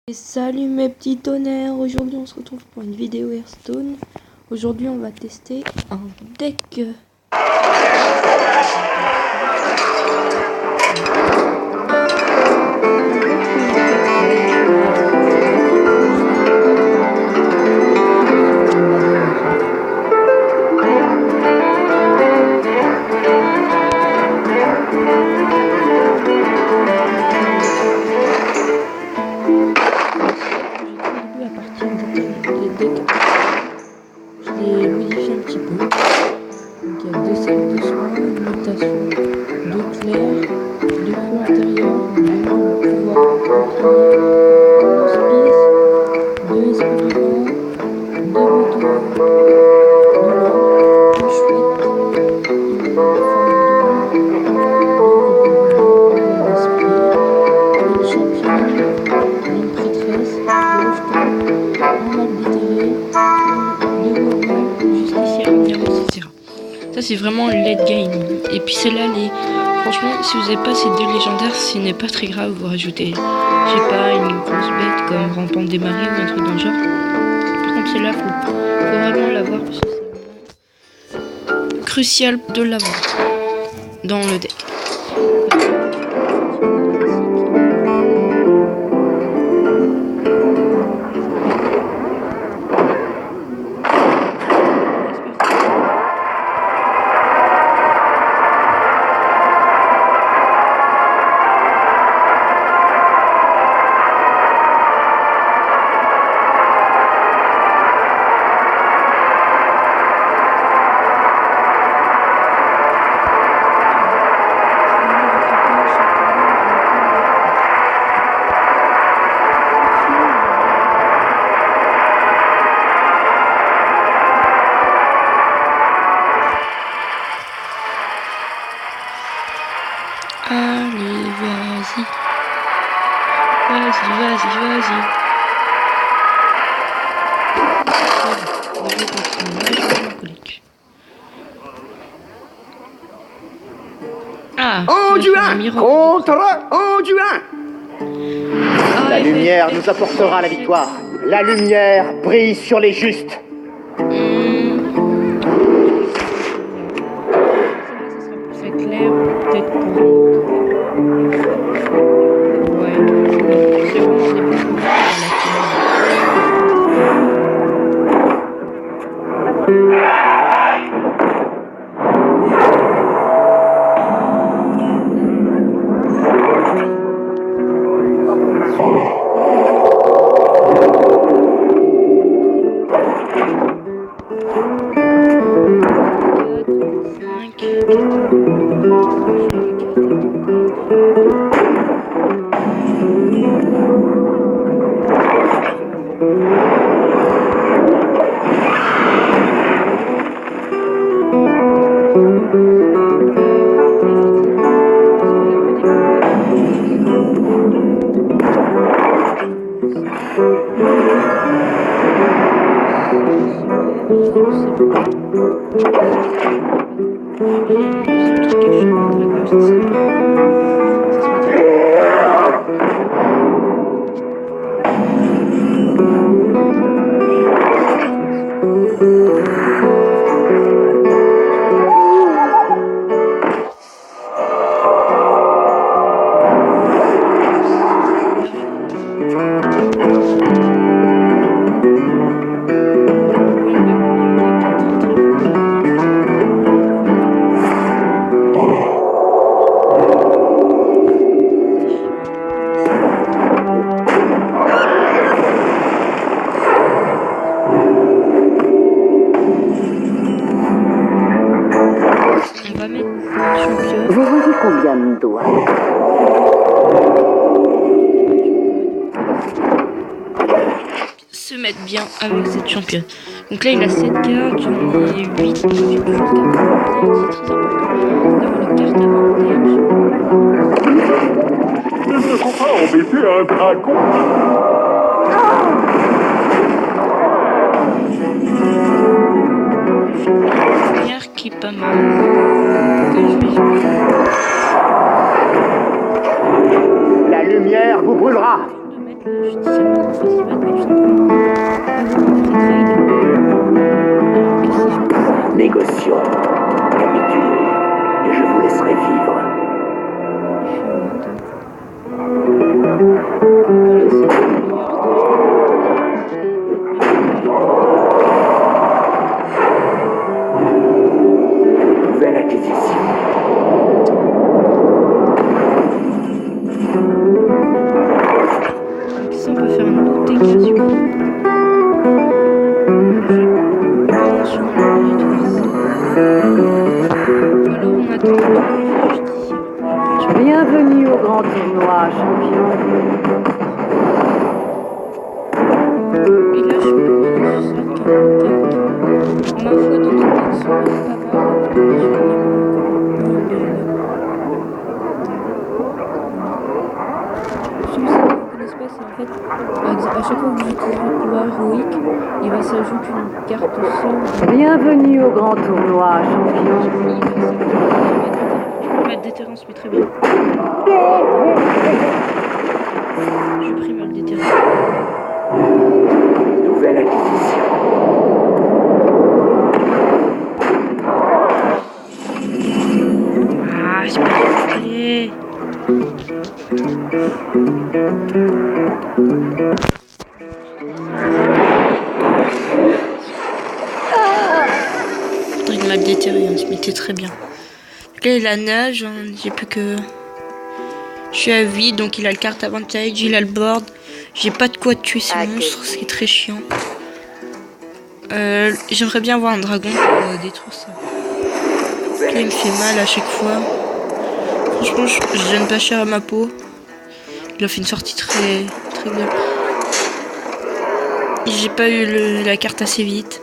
Et salut mes petits tonnerres, aujourd'hui on se retrouve pour une vidéo Hearthstone. Aujourd'hui on va tester un deck. J'ai modifié un petit peu. Donc il y a deux cercles de soins, une mutation, deux clairs, deux feux intérieurs, deux pouvoir bouclier, un hospice, deux esprits vivants, deux motos, de l'ordre, une chouette, une forme d'ombre, deux esprits, une championne, une prêtresse, deux jetons, un mal déterré, deux goblins, jusqu'ici un diamant, etc. Ça c'est vraiment le late game. Et puis celle-là, franchement, si vous n'avez pas ces deux légendaires, ce n'est pas très grave, vous rajoutez, je sais pas, une grosse bête comme rampante des marées ou un truc dans le genre. Par contre celle-là, faut vraiment l'avoir parce que c'est vraiment crucial de l'avoir dans le deck. Allez, vas-y. Ah, Anduin contre Anduin. La lumière nous apportera la victoire. La lumière brille sur les justes. Ça sera plus clair, peut-être pour ouais, c'est vraiment des bons Vous voyez combien de doigts? Se mettre bien avec cette championne. Donc là il a 7 cartes, j'en ai 8, j'ai toujours 4 c'est très important d'avoir les cartes avantage. Ne faut pas embêter un dragon. Première qui est pas mal. Que je vais jouer. La lumière vous brûlera. De mettre je dis seulement au festival, mais juste avant le pré-trade. Alors que si je peux faire... Négocions. Capitulez, et je vous laisserai vivre. Je suis en mode... Voilà, c'est le meilleur. Nouvelle acquisition. Donc ça, on peut faire un autre dégât sur eux. Je pense qu'on mérite faire ça. Ou alors on attend le tour justicier. Bienvenue au grand tournoi, champion. Et là, je peux faire ça de ma foi, dans toute action, papa, je vais pas, c'est en fait, à chaque fois que j'utilise le couloir héroïque, il va s'ajouter une carte sort. Bienvenue au grand tournoi, champion. Je peux mettre déterrence, mais très bien. Je prime le déterrence. Nouvelle acquisition. Ah, j'ai pas compris. Faudrait une map déterrée, on se mettait très bien. Donc là, il a nage, hein, j'ai plus que... Je suis à 8, donc il a le carte avantage, il a le board. J'ai pas de quoi tuer ces monstres, c'est très chiant. J'aimerais bien avoir un dragon pour détruire ça. Il me fait mal à chaque fois. Franchement, je donne pas cher à ma peau. Il a fait une sortie très bien. J'ai pas eu la carte assez vite.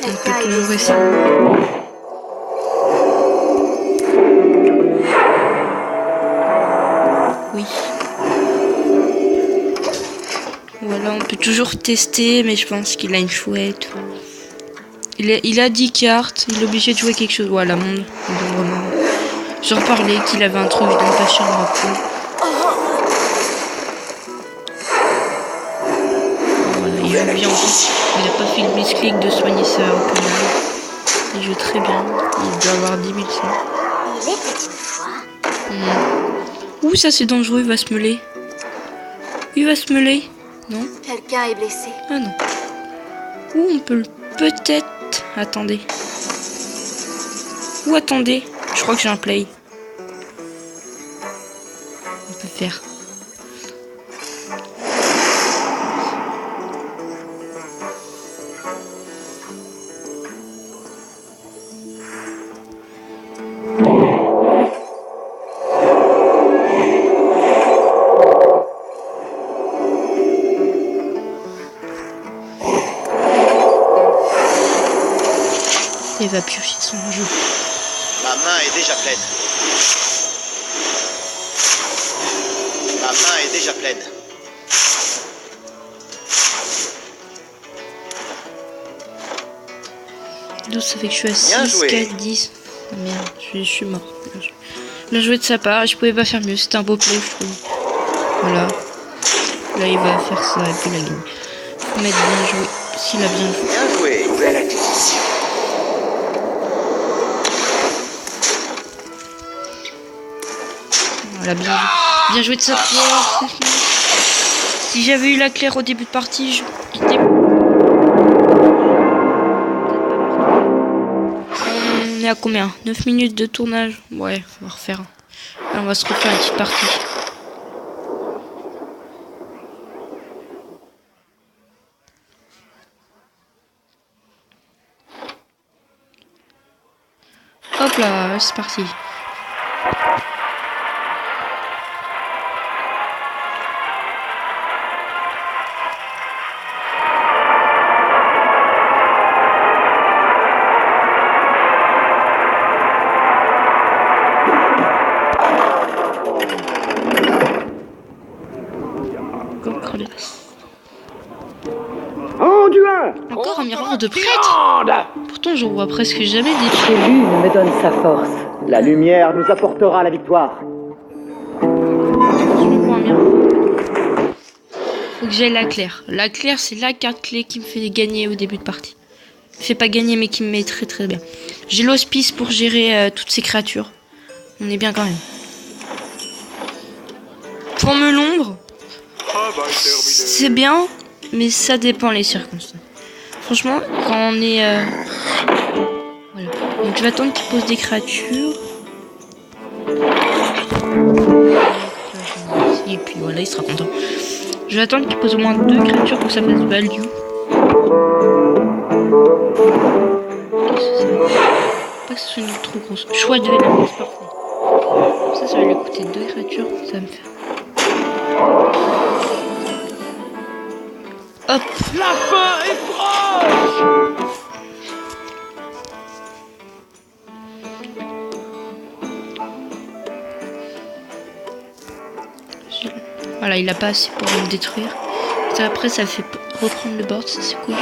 On peut toujours essayer. Oui. Voilà, on peut toujours tester, mais je pense qu'il a une chouette. Il a 10 cartes, il est obligé de jouer quelque chose. Voilà, monde. Vraiment. Je reparlais qu'il avait un truc, je donne pas cher à ma peau. Voilà, il joue bien aussi. Il a pas fait le misclick de soigner ça au final. Il joue très bien. Il doit avoir 10 000 Ouh, ça c'est dangereux, il va se meuler. Il va se meuler. Non? Quelqu'un est blessé. Ah non. Ouh, on peut peut-être... Attendez. Ou attendez. Je crois que j'ai un play. On peut faire. Il va piocher son jeu. Ma main est déjà pleine. Ma main est déjà pleine. 12, ça fait que je suis à 6, Bien joué. 4, 10. Oh merde, je suis mort. Bien joué de sa part, je pouvais pas faire mieux. C'était un beau play, je trouve. Voilà. Là, il va faire ça et puis la game. Faut mettre bien joué. S'il a bien joué. Bien joué. Nouvelle acquisition. Voilà, bien joué de sa part. Si j'avais eu la claire au début de partie, on est à combien? 9 minutes de tournage? Ouais, on va refaire. Là, on va se refaire une petite partie. Hop là, c'est parti. Anduin, encore un miroir de prêtre. Pourtant, j'en vois presque jamais des Chez l'une me donne sa force. La lumière nous apportera la victoire. Faut que j'aille la claire. La claire, c'est la carte clé qui me fait gagner au début de partie. Me fait pas gagner, mais qui me met très très bien. J'ai l'hospice pour gérer toutes ces créatures. On est bien quand même. Forme l'ombre. C'est bien, mais ça dépend les circonstances. Franchement, quand on est... Voilà. Donc je vais attendre qu'il pose des créatures. Et puis voilà, il sera content. Je vais attendre qu'il pose au moins 2 créatures pour que ça fasse value. Pas que ce soit une trop grosse. Choix de l'élément, c'est parfait. Ça va lui coûter 2 créatures. Ça va me faire. Hop. La fin est proche. Voilà, il a pas assez pour me détruire. Ça, après, ça fait reprendre le board, ça c'est cool.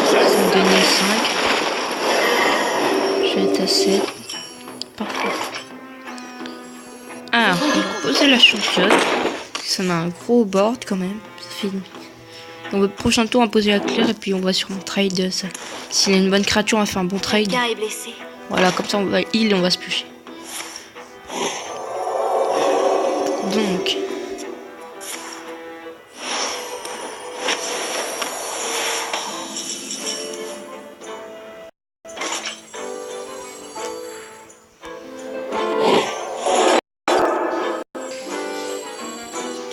Ça me donne 5. Je vais être à 7. Parfait. Ah, il a posé la championne. Ça met un gros board quand même. Ça fait... Donc, le prochain tour, on va poser la claire et puis on va sur un trade. Ça. S'il a une bonne créature, on va faire un bon trade. Quelqu'un est blessé. Voilà, comme ça on va heal et on va se piocher. Donc.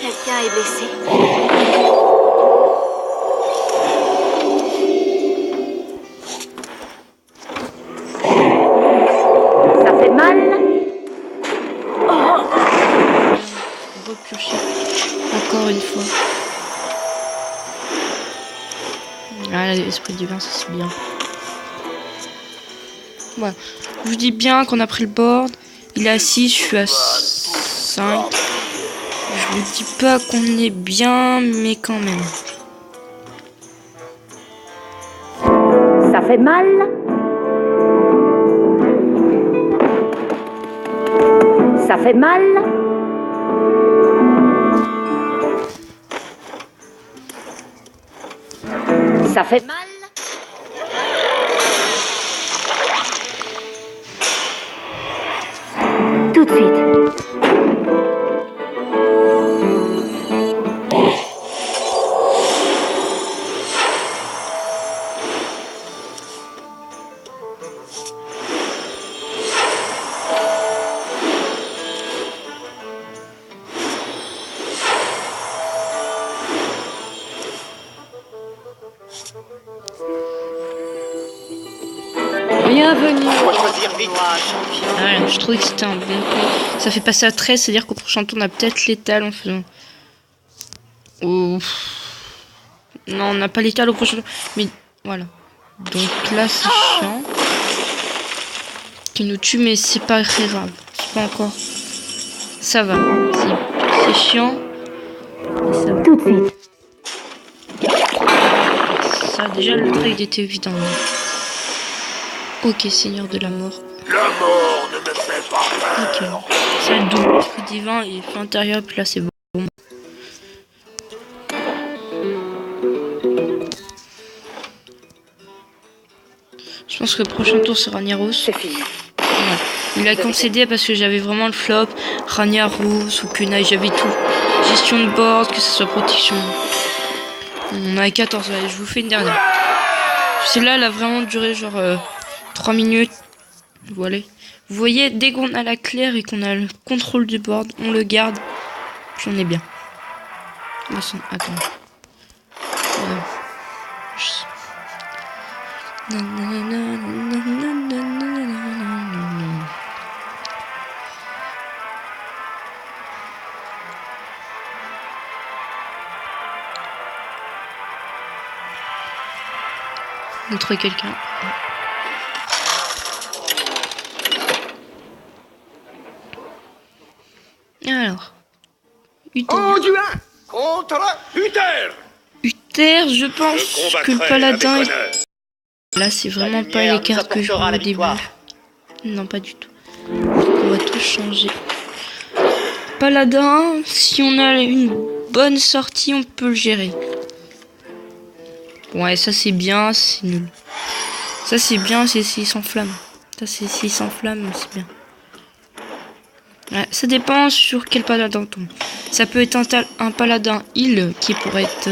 Quelqu'un est blessé. Ça fait mal. Repiocher encore une fois. Ah, l'esprit divin, ça c'est bien. Voilà. Je vous dis bien qu'on a pris le board. Il est à 6, je suis à 5. Je vous dis pas qu'on est bien, mais quand même. Ça fait mal. Ça fait mal. Ça fait mal. Tout de suite. Bienvenue. Faut choisir vite. Ah, je trouvais que c'était un bon coup. Ça fait passer à 13, c'est-à-dire qu'au prochain tour, on a peut-être l'étal en faisant. Oh. Non, on n'a pas l'étal au prochain tour. Mais voilà. Donc là, c'est chiant. Qui nous tue, mais c'est pas très grave. C'est pas encore. Ça va. C'est chiant. Mais ça va. Tout de suite. Ça, déjà, le trade était évident. Ok, Seigneur de la mort. La mort ne me fait pas peur. Ok. Ça, le double esprit divin et fin intérieur, puis là, c'est bon. Je pense que le prochain tour sera Ragnaros. C'est fini. Ouais. Il a concédé parce que j'avais vraiment le flop. Ragnaros ou Kunai, j'avais tout. Gestion de board, que ce soit protection. On a 14, allez, je vous fais une dernière. Celle-là, elle a vraiment duré genre 3 minutes. Voilà. Vous voyez, dès qu'on a la claire et qu'on a le contrôle du board, on le garde. Puis on est bien. Attends. Voilà. Montrer quelqu'un. Alors. En juin, contre Uther. Uther, je pense Je que le combattrai paladin... avec honneur. Là, c'est vraiment La pas lumière les nous cartes que je apportera vois la au début. victoire. Non, pas du tout. On va tout changer. Paladin, si on a une bonne sortie, on peut le gérer. Ouais, ça c'est bien, c'est nul. Ça c'est bien, c'est 600 flammes. Ça c'est 600 flammes, c'est bien. Ouais, ça dépend sur quel paladin on tombe. Ça peut être un paladin heal qui pourrait être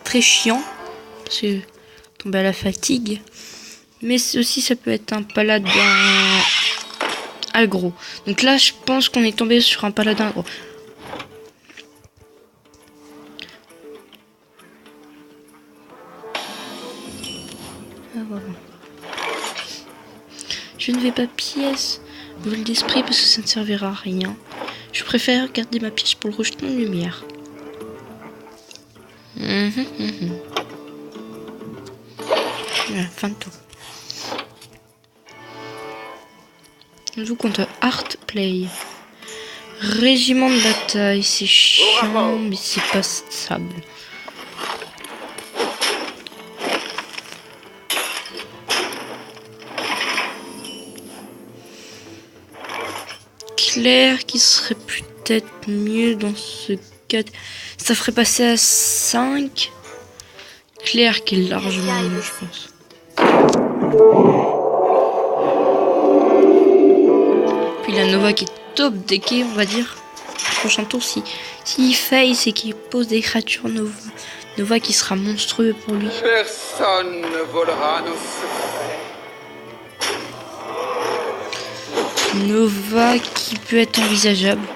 très chiant. Parce que tomber à la fatigue. Mais aussi ça peut être un paladin aggro. Donc là je pense qu'on est tombé sur un paladin aggro. Ah, voilà. Je ne vais pas pièce brûle d'esprit parce que ça ne servira à rien. Je préfère garder ma pièce pour le rejeton de lumière. Voilà, fin de tour. On joue contre Heartplay. Régiment de bataille, c'est chiant, mais c'est pas stable. Claire qui serait peut-être mieux dans ce cas. Ça ferait passer à 5. Claire qui est largement mieux, je pense. Puis la Nova qui est top deckée, on va dire. Prochain tour, s'il faille, c'est qu'il pose des créatures Nova. Nova qui sera monstrueux pour lui. Personne ne volera nos secrets. Nova qui peut être envisageable.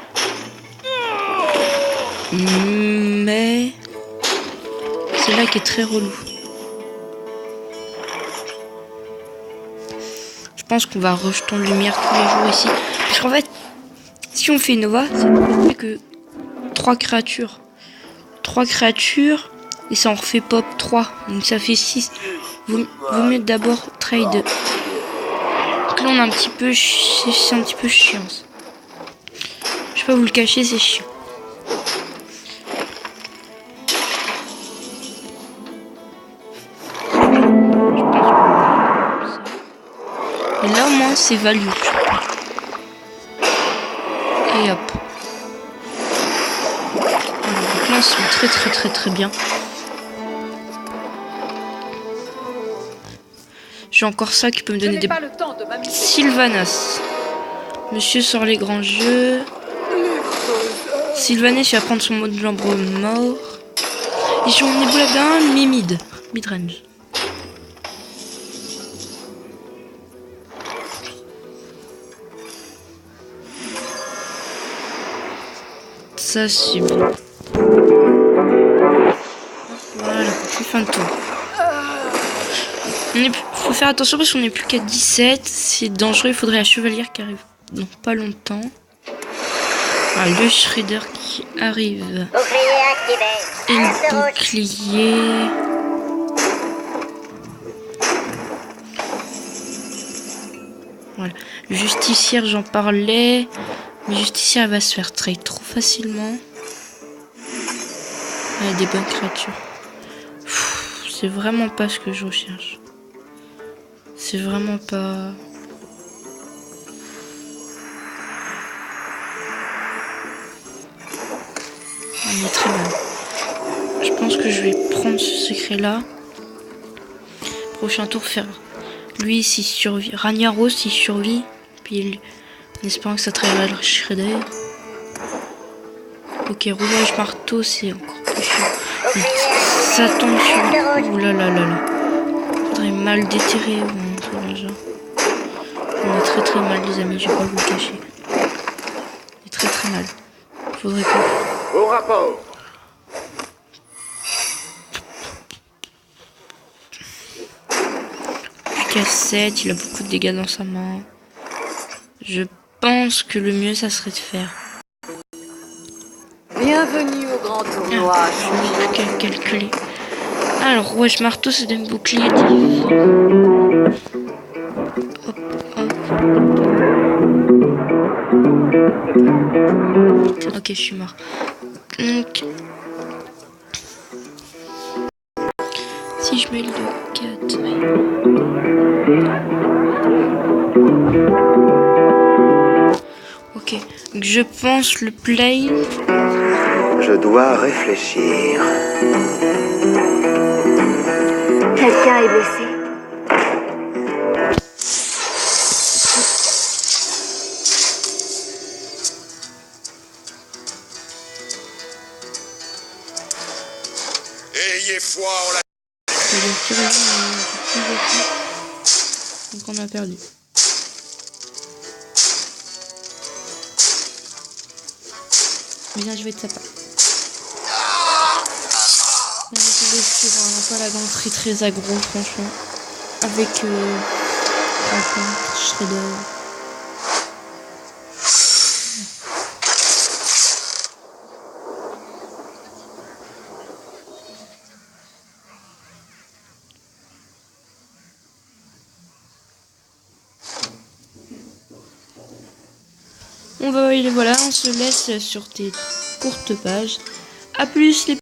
Mais c'est là qui est très relou. Je pense qu'on va rejeton de lumière tous les jours ici. Parce qu'en fait, si on fait Nova, ça ne fait que 3 créatures. 3 créatures et ça en refait pop 3. Donc ça fait 6. Vaut mieux d'abord trade. Donc là on a un petit peu... C'est un petit peu chiant. Je vais pas vous le cacher, c'est chiant. Et là au moins c'est value. Et hop. Donc là ils sont très bien. J'ai encore ça qui peut me donner des... Sylvanas. Monsieur sort les grands jeux. Sylvanas il va prendre son mot de l'ombre mort. Et sur mon éboladin, mid-range. Ça c'est bon. Voilà, fin de tour. Faut faire attention parce qu'on n'est plus qu'à 17. C'est dangereux, il faudrait la chevalière qui arrive dans pas longtemps. Voilà, le Shredder qui arrive. Et le bouclier. Voilà. Le justicière, j'en parlais. Mais le justicière va se faire trade trop facilement. Il y a des bonnes créatures. C'est vraiment pas ce que je recherche. C'est vraiment pas... On est très mal. Je pense que je vais prendre ce secret là. Prochain tour faire lui s'il survit. Ragnaros s'il survit. Puis en espérant que ça travaillera le Shredder. Ok, roulage marteau c'est encore plus chiant. Ça tombe sur... Ouh là là là là. Faudrait mal déterrer ou un truc dans le genre. On est très mal les amis, je vais pas vous le cacher. On est très mal. Faudrait pas... Au rapport. Plus qu'à 7, il a beaucoup de dégâts dans sa main. Je pense que le mieux ça serait de faire... Bienvenue au grand tournoi. Je vais calculer. Alors, rouage marteau, c'est un bouclier. Hop, hop. Ok, je suis mort. Donc, Ok, donc je pense le play. Je dois réfléchir. Quelqu'un est blessé. Ayez foi en la... Donc on a perdu. Bien joué de sa part. On est tombé sur un paladin très aggro, franchement. Avec Rampant, Shredder. On va, voilà, on se laisse sur tes courtes pages. A plus les